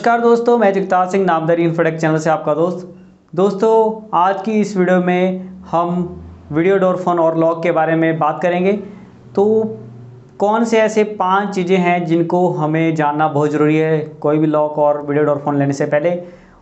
नमस्कार दोस्तों, मैं जगतार सिंह नामधारी इन्फोटेक चैनल से आपका दोस्तों आज की इस वीडियो में हम वीडियो डोर फोन और लॉक के बारे में बात करेंगे। तो कौन से ऐसे 5 चीज़ें हैं जिनको हमें जानना बहुत ज़रूरी है कोई भी लॉक और वीडियो डोर फोन लेने से पहले,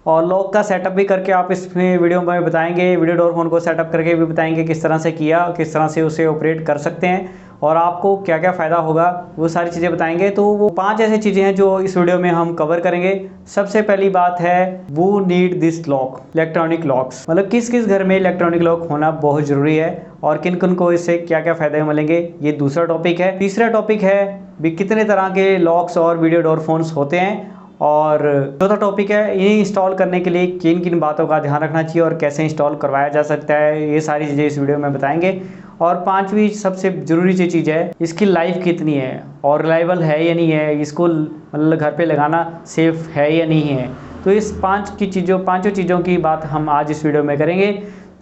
और लॉक का सेटअप भी करके आप इसमें वीडियो में बताएंगे। वीडियो डोर फोन को सेटअप करके भी बताएंगे किस तरह से किया, किस तरह से उसे ऑपरेट कर सकते हैं और आपको क्या क्या फ़ायदा होगा, वो सारी चीज़ें बताएंगे। तो वो 5 ऐसी चीज़ें हैं जो इस वीडियो में हम कवर करेंगे। सबसे पहली बात है वो need this lock, electronic locks, मतलब किस किस घर में इलेक्ट्रॉनिक लॉक होना बहुत ज़रूरी है और किन किन को इससे क्या क्या फ़ायदे मिलेंगे, ये दूसरा टॉपिक है। तीसरा टॉपिक है भी कितने तरह के लॉक्स और वीडियो डोर फोन्स होते हैं, और चौथा टॉपिक है इन्हें इंस्टॉल करने के लिए किन किन बातों का ध्यान रखना चाहिए और कैसे इंस्टॉल करवाया जा सकता है, ये सारी चीज़ें इस वीडियो में बताएंगे। और 5वीं सबसे ज़रूरी चीज़ है इसकी लाइफ कितनी है और रिलायबल है या नहीं है, इसको मतलब घर पे लगाना सेफ़ है या नहीं है। तो इस पाँचों चीज़ों की बात हम आज इस वीडियो में करेंगे।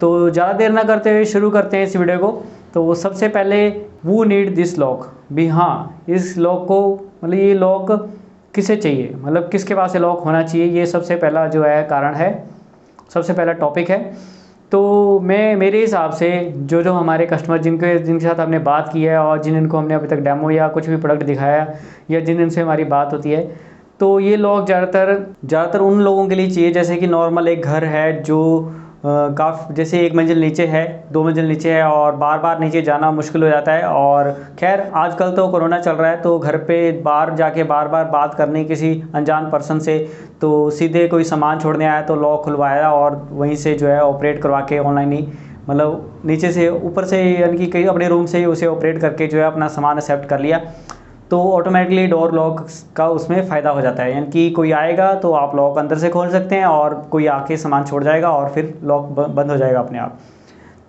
तो ज़्यादा देर ना करते हुए शुरू करते हैं इस वीडियो को। तो सबसे पहले वो नीड दिस लॉक, भी हाँ इस लॉक को मतलब ये लॉक किसे चाहिए, मतलब किसके पास ये लॉक होना चाहिए, ये सबसे पहला जो है कारण है, सबसे पहला टॉपिक है। तो मेरे हिसाब से जो हमारे कस्टमर जिनके साथ हमने बात की है और जिनको हमने अभी तक डेमो या कुछ भी प्रोडक्ट दिखाया या जिनसे हमारी बात होती है, तो ये लॉक ज़्यादातर उन लोगों के लिए चाहिए जैसे कि नॉर्मल एक घर है जो काफ़ी जैसे 1 मंजिल नीचे है, 2 मंजिल नीचे है और बार बार नीचे जाना मुश्किल हो जाता है। और खैर आजकल तो कोरोना चल रहा है, तो घर पे बाहर जाके बार बार बात करनी किसी अनजान पर्सन से, तो सीधे कोई सामान छोड़ने आया तो लॉक खुलवाया और वहीं से जो है ऑपरेट करवा के ऑनलाइन ही, मतलब नीचे से ऊपर से यानी कि कहीं अपने रूम से ही उसे ऑपरेट करके जो है अपना सामान एक्सेप्ट कर लिया, तो ऑटोमेटिकली डोर लॉक का उसमें फ़ायदा हो जाता है। यानी कि कोई आएगा तो आप लॉक अंदर से खोल सकते हैं और कोई आके सामान छोड़ जाएगा और फिर लॉक बंद हो जाएगा अपने आप।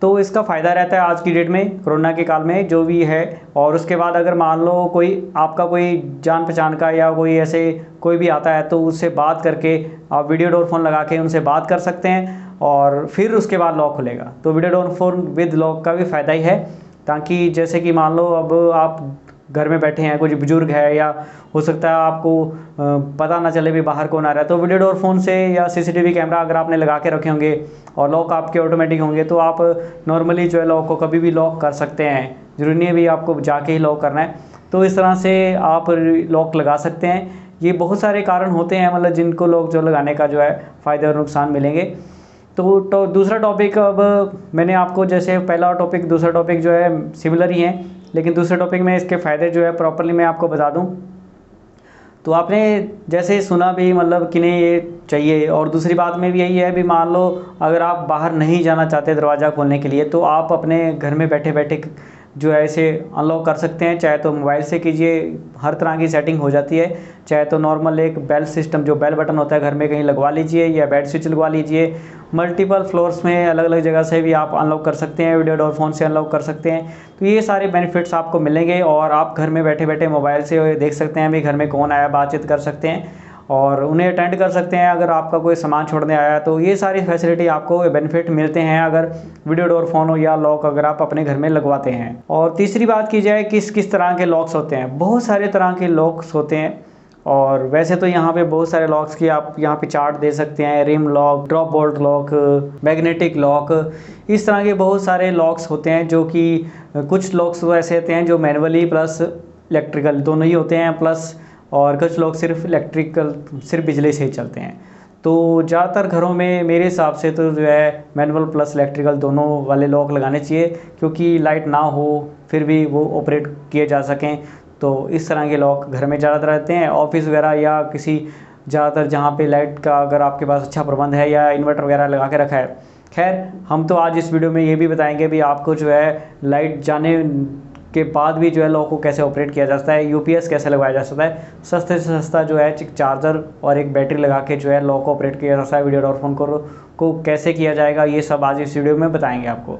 तो इसका फ़ायदा रहता है आज की डेट में, कोरोना के काल में जो भी है। और उसके बाद अगर मान लो कोई आपका कोई जान पहचान का या कोई ऐसे कोई भी आता है तो उससे बात करके आप वीडियो डोर फोन लगा के उनसे बात कर सकते हैं और फिर उसके बाद लॉक खुलेगा। तो video door phone with lock का भी फ़ायदा ही है, ताकि जैसे कि मान लो अब आप घर में बैठे हैं, कुछ बुजुर्ग है या हो सकता है आपको पता ना चले भी बाहर कौन आ रहा है, तो वीडियो डोर फोन से या सीसीटीवी कैमरा अगर आपने लगा के रखे होंगे और लॉक आपके ऑटोमेटिक होंगे तो आप नॉर्मली जो है लॉक को कभी भी लॉक कर सकते हैं, जरूरी नहीं है भी आपको जाके ही लॉक करना है। तो इस तरह से आप लॉक लगा सकते हैं। ये बहुत सारे कारण होते हैं मतलब जिनको लॉक जो लगाने का जो है फ़ायदे और नुकसान मिलेंगे। तो दूसरा टॉपिक, अब मैंने आपको जैसे पहला टॉपिक दूसरा टॉपिक जो है सिमिलर ही है, लेकिन दूसरे टॉपिक में इसके फ़ायदे जो है प्रॉपरली मैं आपको बता दूं। तो आपने जैसे सुना भी मतलब किन्हें ये चाहिए, और दूसरी बात में भी यही है भी मान लो अगर आप बाहर नहीं जाना चाहते दरवाज़ा खोलने के लिए, तो आप अपने घर में बैठे बैठे जो है इसे अनलॉक कर सकते हैं। चाहे तो मोबाइल से कीजिए, हर तरह की सेटिंग हो जाती है, चाहे तो नॉर्मल एक बेल सिस्टम जो बेल बटन होता है घर में कहीं लगवा लीजिए या बेड स्विच लगवा लीजिए। मल्टीपल फ्लोर्स में अलग अलग जगह से भी आप अनलॉक कर सकते हैं, वीडियो डोर फोन से अनलॉक कर सकते हैं। तो ये सारे बेनिफिट्स आपको मिलेंगे और आप घर में बैठे बैठे मोबाइल से देख सकते हैं भी घर में कौन आया, बातचीत कर सकते हैं और उन्हें अटेंड कर सकते हैं अगर आपका कोई सामान छोड़ने आया। तो ये सारी फैसिलिटी आपको बेनिफिट मिलते हैं अगर वीडियो डोर फोन हो या लॉक अगर आप अपने घर में लगवाते हैं। और तीसरी बात की जाए किस तरह के लॉक्स होते हैं, बहुत सारे तरह के लॉक्स होते हैं। और वैसे तो यहाँ पे बहुत सारे लॉक्स की आप यहाँ पे चार्ट दे सकते हैं, rim lock, drop bolt lock, magnetic lock, इस तरह के बहुत सारे लॉक्स होते हैं। जो कि कुछ लॉक्स तो ऐसे होते हैं जो मैनुअली प्लस इलेक्ट्रिकल दोनों ही होते हैं, प्लस और कुछ लोग सिर्फ इलेक्ट्रिकल सिर्फ बिजली से ही चलते हैं। तो ज़्यादातर घरों में मेरे हिसाब से तो जो है मैनुअल प्लस इलेक्ट्रिकल दोनों वाले लॉक लगाने चाहिए, क्योंकि लाइट ना हो फिर भी वो ऑपरेट किए जा सकें। तो इस तरह के लॉक घर में ज़्यादातर रहते हैं, ऑफिस वगैरह या किसी ज़्यादातर जहाँ पे लाइट का अगर आपके पास अच्छा प्रबंध है या इन्वर्टर वगैरह लगा के रखा है। खैर हम तो आज इस वीडियो में ये भी बताएंगे भी आपको जो है लाइट जाने के बाद भी जो है लॉक को कैसे ऑपरेट किया जा सकता है, यूपीएस कैसे लगवाया जा सकता है, सस्ते से सस्ता जो है चार्जर और एक बैटरी लगा के जो है लॉक को ऑपरेट किया जा सकता है, वीडियो डोर फोन को कैसे किया जाएगा, ये सब आज इस वीडियो में बताएंगे आपको।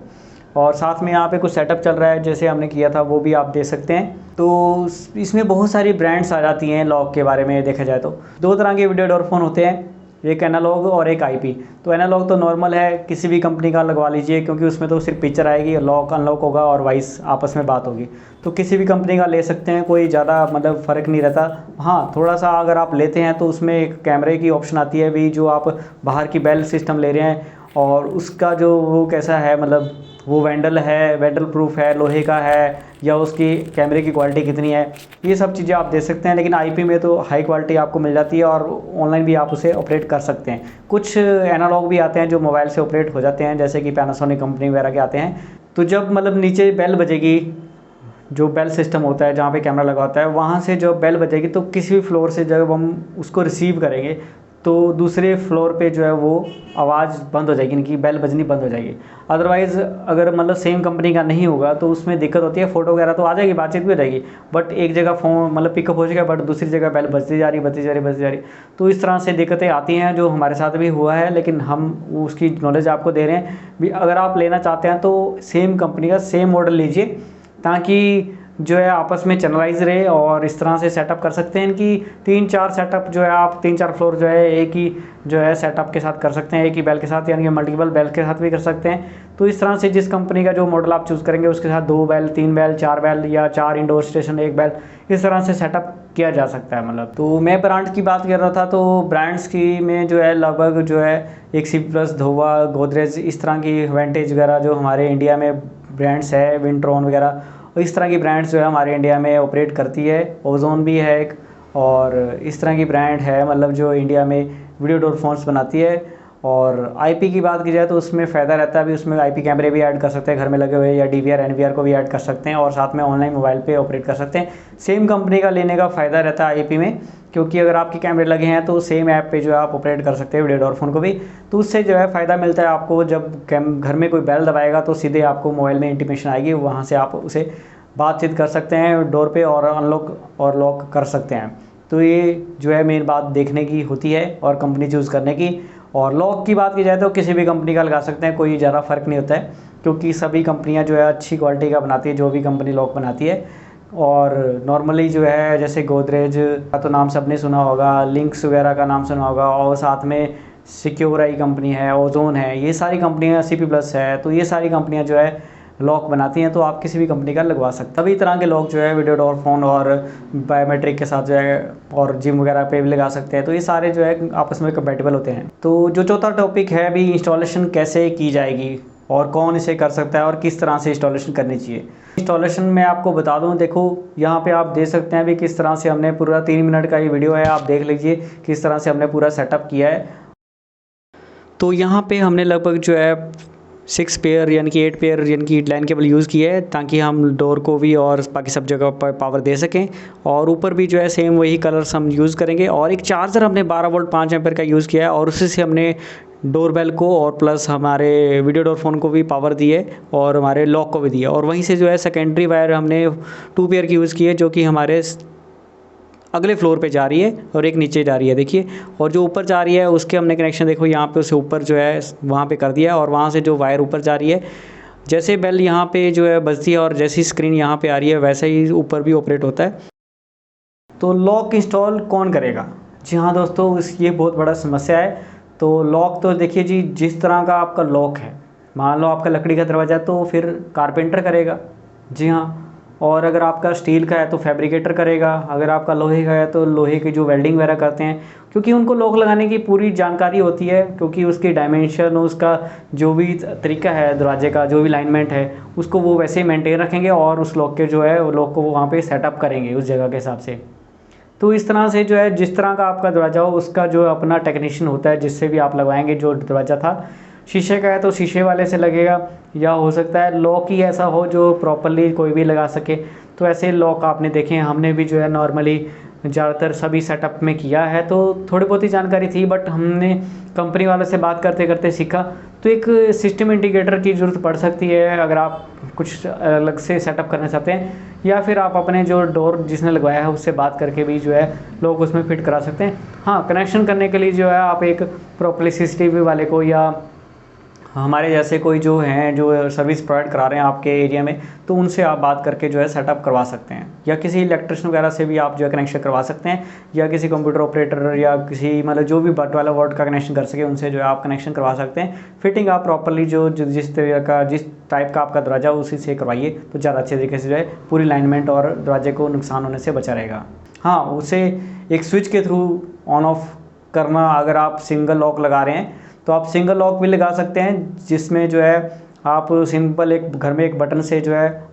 और साथ में यहाँ पे कुछ सेटअप चल रहा है जैसे हमने किया था, वो भी आप देख सकते हैं। तो इसमें बहुत सारी ब्रांड्स आ जाती हैं लॉक के बारे में देखा जाए तो। 2 तरह के वीडियो डोर फोन होते हैं, एक एनालॉग और एक आईपी। तो एनालॉग तो नॉर्मल है, किसी भी कंपनी का लगवा लीजिए, क्योंकि उसमें तो सिर्फ पिक्चर आएगी, लॉक अनलॉक होगा और वॉइस आपस में बात होगी। तो किसी भी कंपनी का ले सकते हैं, कोई ज़्यादा मतलब फ़र्क नहीं रहता। हाँ, थोड़ा सा अगर आप लेते हैं तो उसमें एक कैमरे की ऑप्शन आती है भी, जो आप बाहर की बेल सिस्टम ले रहे हैं और उसका जो वो कैसा है, मतलब वो वैंडल प्रूफ है, लोहे का है, या उसकी कैमरे की क्वालिटी कितनी है, ये सब चीज़ें आप दे सकते हैं। लेकिन आईपी में तो हाई क्वालिटी आपको मिल जाती है और ऑनलाइन भी आप उसे ऑपरेट कर सकते हैं। कुछ एनालॉग भी आते हैं जो मोबाइल से ऑपरेट हो जाते हैं, जैसे कि पैनासोनिक कंपनी वगैरह के आते हैं। तो जब मतलब नीचे बेल बजेगी, जो बेल सिस्टम होता है जहाँ पे कैमरा लगा होता है, वहाँ से जब बेल बजेगी तो किसी भी फ्लोर से जब हम उसको रिसीव करेंगे तो दूसरे फ्लोर पे जो है वो आवाज़ बंद हो जाएगी, इनकी बेल बजनी बंद हो जाएगी। अदरवाइज़ अगर मतलब सेम कंपनी का नहीं होगा तो उसमें दिक्कत होती है, फ़ोटो वगैरह तो आ जाएगी, बातचीत भी हो जाएगी, बट एक जगह फ़ोन मतलब पिकअप हो जाएगा, बट दूसरी जगह बेल बजती जा रही। तो इस तरह से दिक्कतें आती हैं, जो हमारे साथ भी हुआ है, लेकिन हम उसकी नॉलेज आपको दे रहे हैं भी। अगर आप लेना चाहते हैं तो सेम कंपनी का सेम मॉडल लीजिए, ताकि जो है आपस में चैनलाइज रहे, और इस तरह से सेटअप कर सकते हैं इनकी 3-4 सेटअप जो है, आप 3-4 फ्लोर जो है एक ही जो है सेटअप के साथ कर सकते हैं, एक ही बेल के साथ, यानी कि मल्टीपल बेल के साथ भी कर सकते हैं। तो इस तरह से जिस कंपनी का जो मॉडल आप चूज़ करेंगे उसके साथ 2 बेल, 3 बेल, 4 बेल या 4 इंडोर स्टेशन 1 बेल, इस तरह से सेटअप किया जा सकता है। मतलब तो मैं ब्रांड की बात कर रहा था, तो ब्रांड्स की में जो है लगभग जो है एक सी प्लस, धोवा, गोदरेज, इस तरह की वेंटेज वगैरह जो हमारे इंडिया में ब्रांड्स है, विंट्रॉन वगैरह, और इस तरह की ब्रांड्स जो है हमारे इंडिया में ऑपरेट करती है। ओजोन भी है एक, और इस तरह की ब्रांड है मतलब जो इंडिया में वीडियो डोर फोन्स बनाती है। और आईपी की बात की जाए तो उसमें फ़ायदा रहता है भी, उसमें आईपी कैमरे भी ऐड कर सकते हैं घर में लगे हुए, या डीवीआर एनवीआर को भी ऐड कर सकते हैं, और साथ में ऑनलाइन मोबाइल पे ऑपरेट कर सकते हैं। सेम कंपनी का लेने का फ़ायदा रहता है आईपी में, क्योंकि अगर आपके कैमरे लगे हैं तो सेम ऐप पे जो है आप ऑपरेट कर सकते हैं वीडियो डोर फोन को भी। तो उससे जो है फ़ायदा मिलता है आपको, जब घर में कोई बेल दबाएगा तो सीधे आपको मोबाइल में इंटीमेशन आएगी, वहाँ से आप उसे बातचीत कर सकते हैं डोर पे, और अनलॉक और लॉक कर सकते हैं। तो ये जो है मेन बात देखने की होती है और कंपनी चूज़ करने की। और लॉक की बात की जाए तो किसी भी कंपनी का लगा सकते हैं, कोई ज़्यादा फ़र्क नहीं होता है, क्योंकि सभी कंपनियां जो है अच्छी क्वालिटी का बनाती है, जो भी कंपनी लॉक बनाती है। और नॉर्मली जो है जैसे गोदरेज का तो नाम सबने सुना होगा, लिंक्स वगैरह का नाम सुना होगा, और साथ में सिक्योर आई कंपनी है, ओजोन है, ये सारी कंपनियाँ, सीपी प्लस है, तो ये सारी कंपनियाँ जो है लॉक बनाती हैं। तो आप किसी भी कंपनी का लगवा सकते हैं। सभी तरह के लॉक जो है वीडियो डोर फोन और बायोमेट्रिक के साथ जो है, और जिम वगैरह पे भी लगा सकते हैं। तो ये सारे जो है आपस में कंपैटिबल होते हैं। तो जो चौथा टॉपिक है अभी, इंस्टॉलेशन कैसे की जाएगी और कौन इसे कर सकता है और किस तरह से इंस्टॉलेशन करनी चाहिए। इंस्टॉलेशन में आपको बता दूं, देखो यहाँ पे आप देख सकते हैं भी किस तरह से हमने पूरा 3 मिनट का ये वीडियो है, आप देख लीजिए किस तरह से हमने पूरा सेटअप किया है। तो यहाँ पे हमने लगभग जो है 6 पेयर यानी कि 8 पेयर यानी कि लाइन केबल यूज़ किया है, ताकि हम डोर को भी और बाकी सब जगह पर पावर दे सकें। और ऊपर भी जो है सेम वही कलर्स हम यूज़ करेंगे। और एक चार्जर हमने 12 वोल्ट 5 एम्पेयर का यूज़ किया है, और उसी से हमने डोरबेल को और प्लस हमारे वीडियो डोर फोन को भी पावर दी है, और हमारे लॉक को भी दी है। और वहीं से जो है सेकेंडरी वायर हमने 2 पेयर की यूज़ की है, जो कि हमारे अगले फ्लोर पे जा रही है और एक नीचे जा रही है, देखिए। और जो ऊपर जा रही है उसके हमने कनेक्शन देखो यहाँ पे उसे ऊपर जो है वहाँ पे कर दिया, और वहाँ से जो वायर ऊपर जा रही है, जैसे बेल यहाँ पे जो है बजती है और जैसी स्क्रीन यहाँ पे आ रही है, वैसे ही ऊपर भी ऑपरेट होता है। तो लॉक इंस्टॉल कौन करेगा? जी हाँ दोस्तों, ये बहुत बड़ा समस्या है। तो लॉक तो देखिए जी, जिस तरह का आपका लॉक है, मान लो आपका लकड़ी का दरवाज़ा है तो फिर कारपेंटर करेगा, जी हाँ। और अगर आपका स्टील का है तो फैब्रिकेटर करेगा, अगर आपका लोहे का है तो लोहे की जो वेल्डिंग वगैरह करते हैं, क्योंकि उनको लॉक लगाने की पूरी जानकारी होती है, क्योंकि उसकी डायमेंशन, उसका जो भी तरीका है दरवाजे का, जो भी लाइनमेंट है, उसको वो वैसे ही मेंटेन रखेंगे, और उस लॉक के जो है वो लॉक को वो वहाँ पे सेटअप करेंगे उस जगह के हिसाब से। तो इस तरह से जो है जिस तरह का आपका दरवाज़ा हो, उसका जो अपना टेक्नीशियन होता है जिससे भी आप लगवाएंगे। जो दरवाज़ा था शीशे का है तो शीशे वाले से लगेगा, या हो सकता है लॉक ही ऐसा हो जो प्रॉपरली कोई भी लगा सके। तो ऐसे लॉक आपने देखे हैं, हमने भी जो है नॉर्मली ज़्यादातर सभी सेटअप में किया है। तो थोड़ी बहुत ही जानकारी थी, बट हमने कंपनी वालों से बात करते करते सीखा। तो एक सिस्टम इंटीग्रेटर की ज़रूरत पड़ सकती है अगर आप कुछ अलग से सेटअप करना चाहते हैं, या फिर आप अपने जो डोर जिसने लगवाया है उससे बात करके भी जो है लोग उसमें फिट करा सकते हैं। हाँ, कनेक्शन करने के लिए जो है आप एक प्रॉपरली सीसीटीवी वाले को या हमारे जैसे कोई जो हैं जो सर्विस प्रोवाइड करा रहे हैं आपके एरिया में, तो उनसे आप बात करके जो है सेटअप करवा सकते हैं, या किसी इलेक्ट्रिशियन वगैरह से भी आप जो है कनेक्शन करवा सकते हैं, या किसी कंप्यूटर ऑपरेटर या किसी मतलब जो भी बट वाला वर्ड का कनेक्शन कर सके उनसे जो है आप कनेक्शन करवा सकते हैं। फिटिंग आप प्रॉपरली जिस तरह का जिस टाइप का आपका दरवाज़ा उसी से करवाइए तो ज़्यादा अच्छे तरीके से जो है पूरी लाइनमेंट और दरवाजे को नुकसान होने से बचा रहेगा। हाँ, उसे एक स्विच के थ्रू ऑन ऑफ करना, अगर आप सिंगल लॉक लगा रहे हैं तो आप सिंगल लॉक भी लगा सकते हैं, जिसमें जो है आप सिंपल एक घर में एक बटन से जो है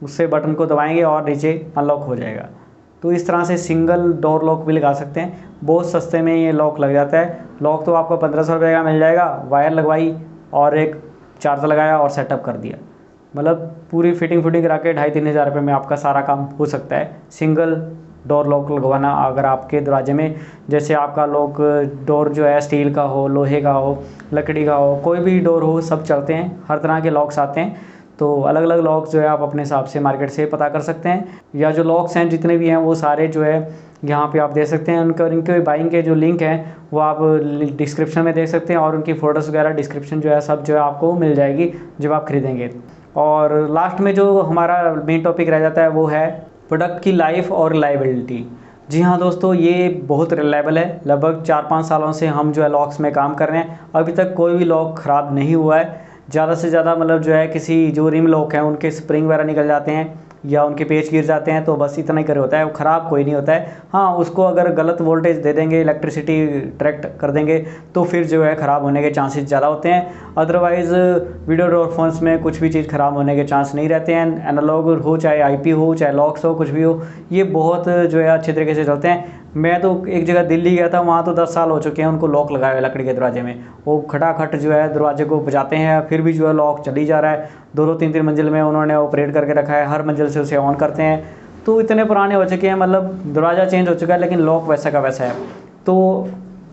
उससे बटन को दबाएंगे और नीचे अनलॉक हो जाएगा। तो इस तरह से सिंगल डोर लॉक भी लगा सकते हैं, बहुत सस्ते में ये लॉक लग जाता है। लॉक तो आपको 1500 रुपये का मिल जाएगा, वायर लगवाई और एक चार्जर लगाया और सेटअप कर दिया, मतलब पूरी फिटिंग करा के 2500-3000 हज़ार रुपये में आपका सारा काम हो सकता है। सिंगल डोर लॉक लगवाना अगर आपके दरवाजे में, जैसे आपका लॉक डोर जो है स्टील का हो, लोहे का हो, लकड़ी का हो, कोई भी डोर हो, सब चलते हैं, हर तरह के लॉक्स आते हैं। तो अलग अलग लॉक्स जो है आप अपने हिसाब से मार्केट से पता कर सकते हैं, या जो लॉक्स हैं जितने भी हैं वो सारे जो है यहाँ पे आप दे सकते हैं। उनके बाइंग के जो लिंक हैं वो आप डिस्क्रिप्शन में देख सकते हैं, और उनकी फ़ोटोज़ वगैरह डिस्क्रिप्शन जो है सब जो है आपको मिल जाएगी जब आप ख़रीदेंगे। और लास्ट में जो हमारा मेन टॉपिक रह जाता है वो है प्रोडक्ट की लाइफ और रिलायबिलिटी। जी हाँ दोस्तों, ये बहुत रिलायबल है। लगभग 4-5 सालों से हम जो है लॉक्स में काम कर रहे हैं, अभी तक कोई भी लॉक ख़राब नहीं हुआ है। ज़्यादा से ज़्यादा मतलब जो है किसी जो रिम लॉक हैं उनके स्प्रिंग वगैरह निकल जाते हैं या उनके पेच गिर जाते हैं, तो बस इतना ही कर होता है, वो ख़राब कोई नहीं होता है। हाँ, उसको अगर गलत वोल्टेज दे देंगे, इलेक्ट्रिसिटी ट्रैक्ट कर देंगे तो फिर जो है ख़राब होने के चांसेस ज़्यादा होते हैं। अदरवाइज़ वीडियो डोर फोन्स में कुछ भी चीज़ ख़राब होने के चांस नहीं रहते हैं। एनालॉग हो, चाहे IP हो, चाहे लॉक्स हो, कुछ भी हो, ये बहुत जो है अच्छे तरीके से चलते हैं। मैं तो एक जगह दिल्ली गया था, वहाँ तो 10 साल हो चुके हैं उनको लॉक लगाए हुए लकड़ी के दरवाजे में। वो खटाखट जो है दरवाजे को बजाते हैं, फिर भी जो है लॉक चली जा रहा है। 2-2 3-3 मंजिल में उन्होंने ऑपरेट करके रखा है, हर मंजिल से उसे ऑन करते हैं। तो इतने पुराने हो चुके हैं, मतलब दरवाज़ा चेंज हो चुका है लेकिन लॉक वैसा का वैसा है। तो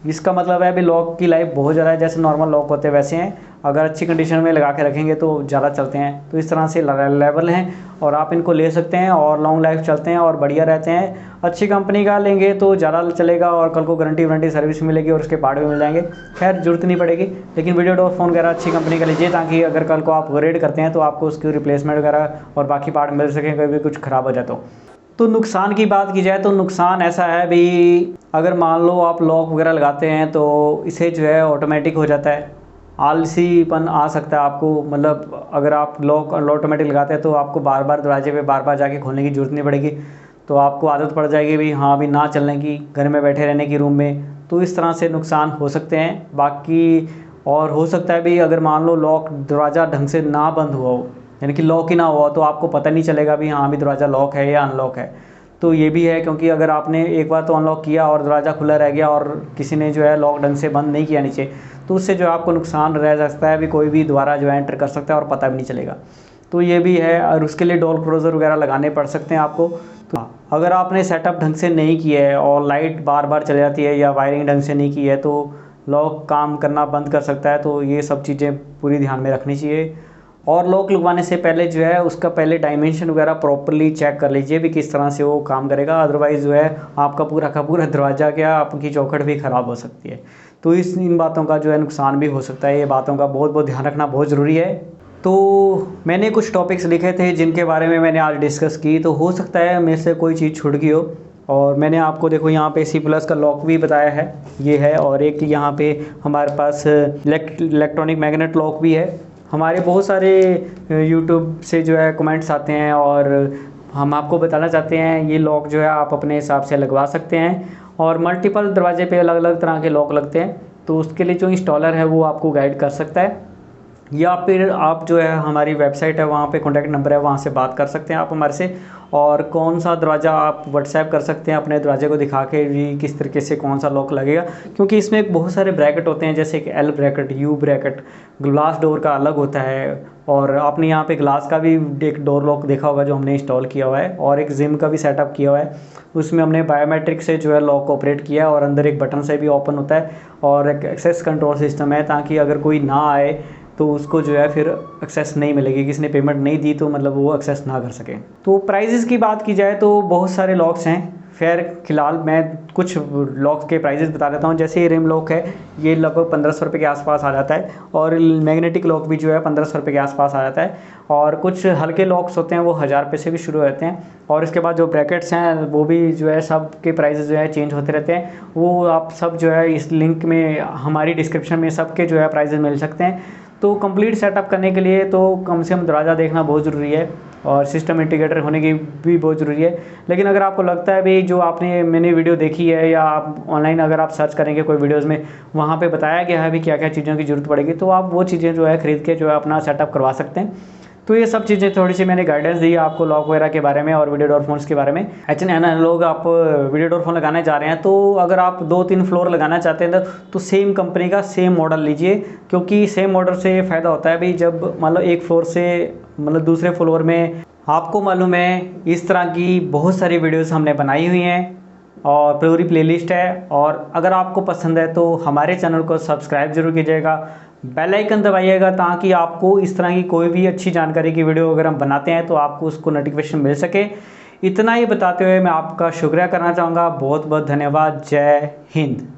इसका मतलब है अभी लॉक की लाइफ बहुत ज़्यादा है, जैसे नॉर्मल लॉक होते हैं वैसे हैं। अगर अच्छी कंडीशन में लगा के रखेंगे तो ज़्यादा चलते हैं। तो इस तरह से रिलायबल हैं और आप इनको ले सकते हैं और लॉन्ग लाइफ चलते हैं और बढ़िया रहते हैं। अच्छी कंपनी का लेंगे तो ज़्यादा चलेगा और कल को गारंटी सर्विस मिलेगी और उसके पार्ट भी मिल जाएंगे। खैर ज़रूरत नहीं पड़ेगी, लेकिन वीडियो डोर फ़ोन वगैरह अच्छी कंपनी का लीजिए, ताकि अगर कल को आप अपग्रेड करते हैं तो आपको उसकी रिप्लेसमेंट वगैरह और बाकी पार्ट मिल सकें, कभी कुछ ख़राब हो जाए तो नुकसान की बात की जाए तो नुकसान ऐसा है भी, अगर मान लो आप लॉक वगैरह लगाते हैं तो इसे जो है ऑटोमेटिक हो जाता है, आलसीपन आ सकता है आपको। मतलब अगर आप लॉक ऑटोमेटिक लगाते हैं तो आपको बार बार दरवाजे पे बार बार जाके खोलने की ज़रूरत नहीं पड़ेगी, तो आपको आदत पड़ जाएगी भी हाँ भी ना चलने की, घर में बैठे रहने की रूम में। तो इस तरह से नुकसान हो सकते हैं। बाकी और हो सकता है भी अगर मान लो लॉक दरवाज़ा ढंग से ना बंद हुआ हो, यानी कि लॉक ही ना हुआ, तो आपको पता नहीं चलेगा भी हाँ भी दरवाज़ा लॉक है या अनलॉक है। तो ये भी है, क्योंकि अगर आपने एक बार तो अनलॉक किया और दरवाज़ा खुला रह गया और किसी ने जो है लॉक ढंग से बंद नहीं किया नीचे, तो उससे जो आपको नुकसान रह सकता है भी, कोई भी दोबारा जो है एंटर कर सकता है और पता भी नहीं चलेगा। तो ये भी है, और उसके लिए डोर क्लोजर वगैरह लगाने पड़ सकते हैं आपको। तो अगर आपने सेटअप ढंग से नहीं किया है और लाइट बार बार चली जाती है या वायरिंग ढंग से नहीं की है तो लॉक काम करना बंद कर सकता है। तो ये सब चीज़ें पूरी ध्यान में रखनी चाहिए। और लॉक लगवाने से पहले जो है उसका पहले डायमेंशन वगैरह प्रॉपर्ली चेक कर लीजिए भी किस तरह से वो काम करेगा। अदरवाइज़ जो है आपका पूरा का पूरा दरवाज़ा क्या आपकी चौखट भी ख़राब हो सकती है। तो इन बातों का जो है नुकसान भी हो सकता है। ये बातों का बहुत ध्यान रखना बहुत ज़रूरी है। तो मैंने कुछ टॉपिक्स लिखे थे जिनके बारे में मैंने आज डिस्कस की, तो हो सकता है मेरे से कोई चीज़ छूट गई हो। और मैंने आपको देखो यहाँ पे C+ का लॉक भी बताया है, ये है। और एक यहाँ पे हमारे पास इलेक्ट्रॉनिक मैग्नेट लॉक भी है। हमारे बहुत सारे YouTube से जो है कमेंट्स आते हैं और हम आपको बताना चाहते हैं ये लॉक जो है आप अपने हिसाब से लगवा सकते हैं। और मल्टीपल दरवाजे पे अलग अलग तरह के लॉक लगते हैं, तो उसके लिए जो इंस्टॉलर है वो आपको गाइड कर सकता है। या फिर आप जो है हमारी वेबसाइट है, वहाँ पे कॉन्टैक्ट नंबर है, वहाँ से बात कर सकते हैं आप हमारे से। और कौन सा दरवाज़ा आप व्हाट्सएप कर सकते हैं अपने दरवाजे को दिखा के भी किस तरीके से कौन सा लॉक लगेगा, क्योंकि इसमें बहुत सारे ब्रैकेट होते हैं, जैसे कि L bracket, U bracket, glass door का अलग होता है। और आपने यहाँ पे ग्लास का भी एक डोर लॉक देखा होगा जो हमने इंस्टॉल किया हुआ है, और एक जिम का भी सेटअप किया हुआ है। उसमें हमने बायोमेट्रिक से जो है लॉक ऑपरेट किया है और अंदर एक बटन से भी ओपन होता है और एक एक्सेस कंट्रोल सिस्टम है, ताकि अगर कोई ना आए तो उसको जो है फिर एक्सेस नहीं मिलेगी, किसी ने पेमेंट नहीं दी तो मतलब वो एक्सेस ना कर सके। तो प्राइजेस की बात की जाए तो बहुत सारे लॉक्स हैं, फ़िलहाल मैं कुछ लॉक के प्राइजेस बता देता हूँ। जैसे ये रिम लॉक है, ये लगभग 1500 रुपये के आसपास आ जाता है, और मैग्नेटिक लॉक भी जो है 1500 रुपये के आसपास आ जाता है, और कुछ हल्के लॉक्स होते हैं वो 1000 रुपये से भी शुरू होते हैं। और इसके बाद जो ब्रैकेट्स हैं वो भी जो है सब के प्राइजेस जो है चेंज होते रहते हैं। वो आप सब जो है इस लिंक में, हमारी डिस्क्रिप्शन में सबके जो है प्राइजेस मिल सकते हैं। तो कंप्लीट सेटअप करने के लिए तो कम से कम दरवाज़ा देखना बहुत ज़रूरी है, और सिस्टम इंटीग्रेटर होने की भी बहुत ज़रूरी है। लेकिन अगर आपको लगता है भाई जो मैंने वीडियो देखी है, या आप ऑनलाइन अगर आप सर्च करेंगे कोई वीडियोज़ में, वहाँ पे बताया गया है भी क्या क्या चीज़ों की ज़रूरत पड़ेगी, तो आप वो चीज़ें जो है ख़रीद के जो है अपना सेटअप करवा सकते हैं। तो ये सब चीज़ें थोड़ी सी मैंने गाइडेंस दी आपको लॉक वगैरह के बारे में और वीडियो डोर फोन्स के बारे में। एच.एन. लोग आप वीडियो डोर फोन लगाने जा रहे हैं, तो अगर आप 2-3 फ्लोर लगाना चाहते हैं तो सेम कंपनी का सेम मॉडल लीजिए, क्योंकि सेम मॉडल से फ़ायदा होता है भाई, जब मतलब एक फ्लोर से मतलब दूसरे फ्लोर में, आपको मालूम है इस तरह की बहुत सारी वीडियोज़ हमने बनाई हुई हैं और पूरी प्लेलिस्ट है। और अगर आपको पसंद है तो हमारे चैनल को सब्सक्राइब जरूर कीजिएगा, बेल आइकन दबाइएगा, ताकि आपको इस तरह की कोई भी अच्छी जानकारी की वीडियो अगर हम बनाते हैं तो आपको उसको नोटिफिकेशन मिल सके। इतना ही बताते हुए मैं आपका शुक्रिया करना चाहूँगा। बहुत बहुत धन्यवाद। जय हिंद।